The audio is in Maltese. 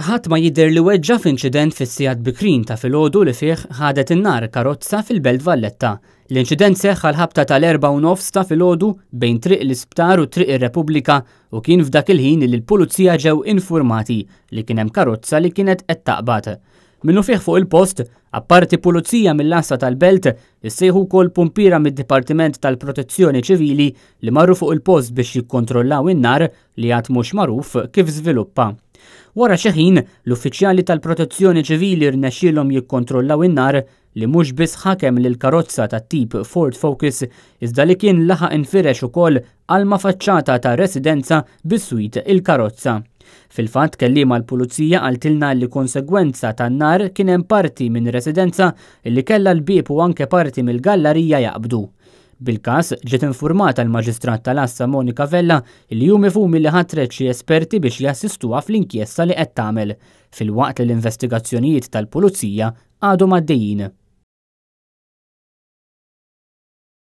Ħadd ma jidher li weġġa f'inċident fis-sigħat bikrin ta' filgħodu li fih ħadet in-nar karozza fil-Belt Valletta. L-inċident seħħ għal-ħabta tal-4:30 ta' filgħodu bejn triq l-Isptar u triq ir-Repubblika u kien f'dak il-ħin li l-pulizija ġew infurmati li kien hemm karozza li kienet qed taqbad. Minnu fih fuq il-post, apparti pulizija mill-Assa tal-Belt, issejħu wkoll pumpiera mid-Dipartiment tal-Protezzjoni Ċivili li marru fuq il-post biex jikkontrollaw in-nar li għad mhux magħruf kif żviluppa. Wara xi ħin, l-uffiċjali tal-Protezzjoni Ċivili rnexxielhom jikkontrollaw in-nar li mhux biss ħakem lil karozza tat-tip Ford Focus iżda li kien laħaq infirex ukoll qalma faċċata ta' residenza bis-swit il-karozza. Fil-fatt kelliema l-pulizija qaltilna li konsegwenza tan-nar kien hemm parti minn residenza li kellha l-bieb u anke parti mill-gallerija jaqbdu. Bil-każ ġiet infurmata l-Maġistrat tal-Assa Monika Vella li hu mifhumi li ħatret xi esperti biex jassistuha fl-inkjesta li qed tagħmel, filwaqt li l-investigazzjonijiet tal-pulizija għadhom għaddejjin.